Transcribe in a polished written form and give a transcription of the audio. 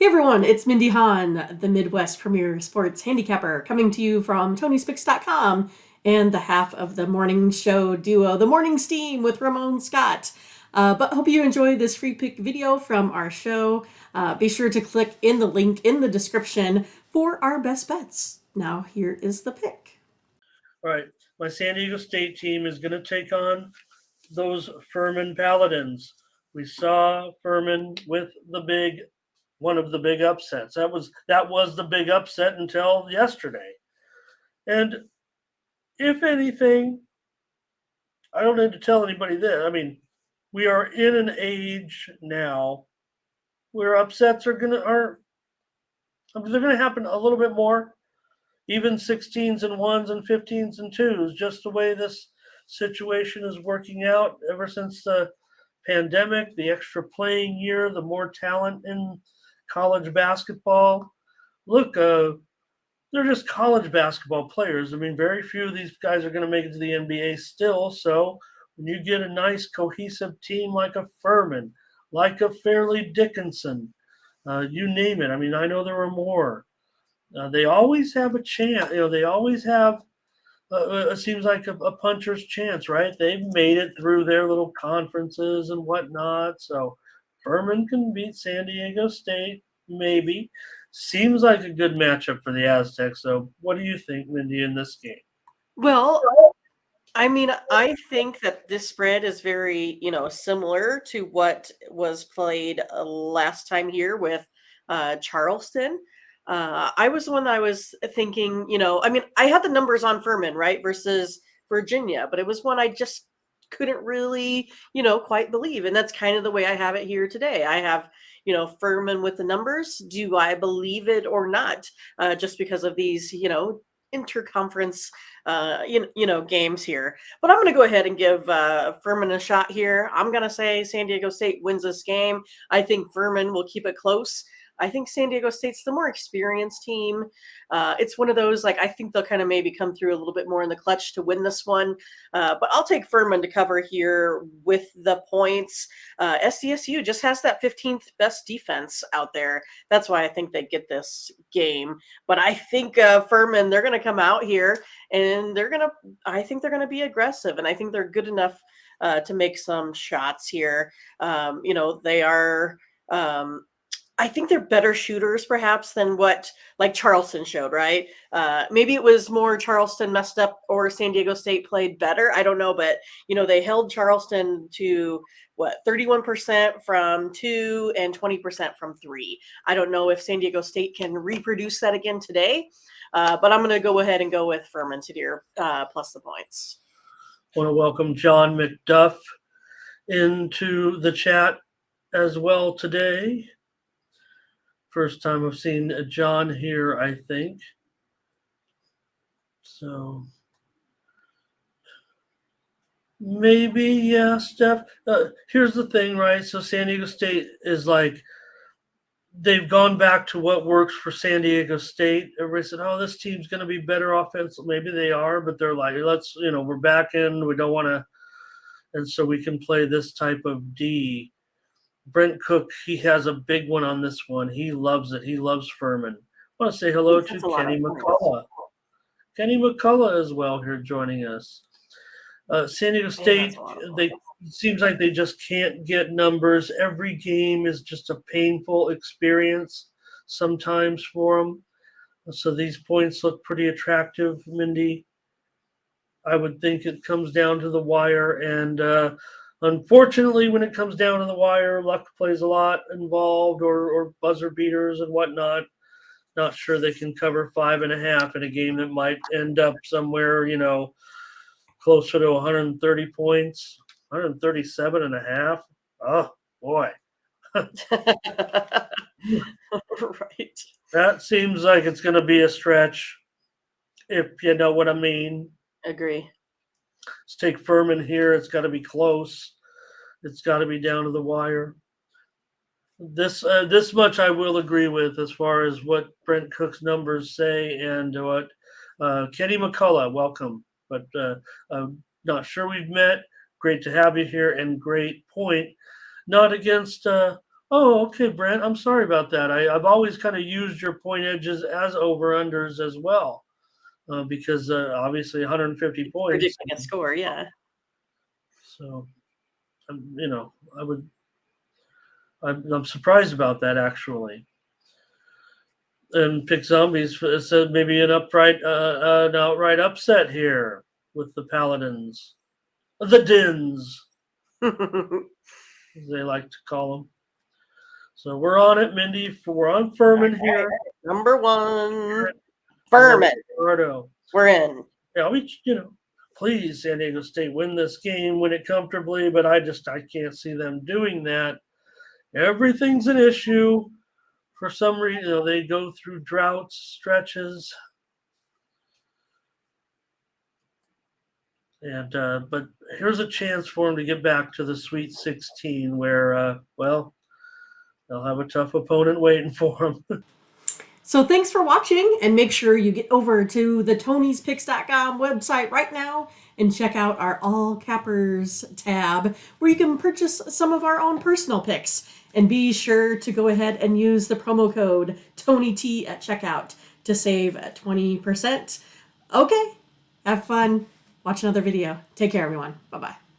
Hey everyone, it's Mindy Hahne, the Midwest premier sports handicapper, coming to you from TonySpix.com and the half of the morning show duo, The Morning Steam with Ramon Scott. But hope you enjoy this free pick video from our show. Be sure to click in the link in the description for our best bets. Now here is the pick. All right, my San Diego State team is going to take on those Furman Paladins. We saw Furman with one of the big upsets. That was the big upset until yesterday. And if anything, I don't need to tell anybody this. I mean, we are in an age now where upsets they're gonna happen a little bit more. Even 16s and ones and 15s and twos, just the way this situation is working out ever since the pandemic, the extra playing year, the more talent in college basketball. Look, they're just college basketball players. I mean, very few of these guys are going to make it to the NBA still. So when you get a nice cohesive team like a Furman, like a Fairleigh Dickinson, you name it. I mean, I know there were more. They always have a chance. They always have. It seems like a puncher's chance, right? They've made it through their little conferences and whatnot. So Furman can beat San Diego State, maybe. Seems like a good matchup for the Aztecs. So, what do you think, Mindy, in this game? Well, I think that this spread is very, similar to what was played last time here with Charleston. I was the one that I was thinking, I had the numbers on Furman, right, versus Virginia, but it was one I just couldn't really, quite believe. And that's kind of the way I have it here today. I have, Furman with the numbers. Do I believe it or not? Just because of these, interconference games here. But I'm going to go ahead and give Furman a shot here. I'm going to say San Diego State wins this game. I think Furman will keep it close. I think San Diego State's the more experienced team. It's one of those, like, I think they'll kind of maybe come through a little bit more in the clutch to win this one. But I'll take Furman to cover here with the points. SDSU just has that 15th best defense out there. That's why I think they get this game. But I think Furman, they're going to come out here and I think they're going to be aggressive. And I think they're good enough to make some shots here. They are. I think they're better shooters perhaps than what like Charleston showed, right? Maybe it was more Charleston messed up or San Diego State played better. I don't know, but they held Charleston to 31% from 2 and 20% from 3. I don't know if San Diego State can reproduce that again today, but I'm going to go ahead and go with Furman to deer plus the points. I want to welcome John McDuff into the chat as well today. First time I've seen John here, I think. So maybe, yeah, Steph. Here's the thing, right? So San Diego State is like, they've gone back to what works for San Diego State. Everybody said, oh, this team's going to be better offensive. Maybe they are, but they're like, we're back in. We don't want to. And so we can play this type of D. Brent Cook, he has a big one on this one. He loves it. He loves Furman. I want to say hello to Kenny McCullough. Kenny McCullough as well here joining us. San Diego State, it seems like they just can't get numbers. Every game is just a painful experience sometimes for them. So these points look pretty attractive, Mindy. I would think it comes down to the wire, and unfortunately, when it comes down to the wire, luck plays a lot involved, or buzzer beaters and whatnot. Not sure they can cover 5.5 in a game that might end up somewhere, closer to 130 points, 137.5. Oh, boy. Right. That seems like it's going to be a stretch, if you know what I mean. Agree. Let's take Furman here. It's got to be close. It's got to be down to the wire. This much I will agree with as far as what Brent Cook's numbers say and what Kenny McCullough, welcome. But I'm not sure we've met. Great to have you here, and great point. Not against Oh, okay, Brent. I'm sorry about that. I've always kind of used your point edges as over unders as well, because obviously 150 points. Predicting a score, yeah. So, you know, I'm surprised about that actually. And pick zombies. So maybe an outright upset here with the paladins, the dins, as they like to call them. So we're on it, Mindy. We're on Furman here. Number one, Colorado. Furman. We're in. Yeah, please, San Diego State, win this game, win it comfortably. But I can't see them doing that. Everything's an issue for some reason. They go through droughts, stretches, and but here's a chance for them to get back to the Sweet 16, where they'll have a tough opponent waiting for them. So thanks for watching, and make sure you get over to the Tony'sPicks.com website right now and check out our All Cappers tab, where you can purchase some of our own personal picks. And be sure to go ahead and use the promo code TonyT at checkout to save 20%. Okay, have fun. Watch another video. Take care, everyone. Bye-bye.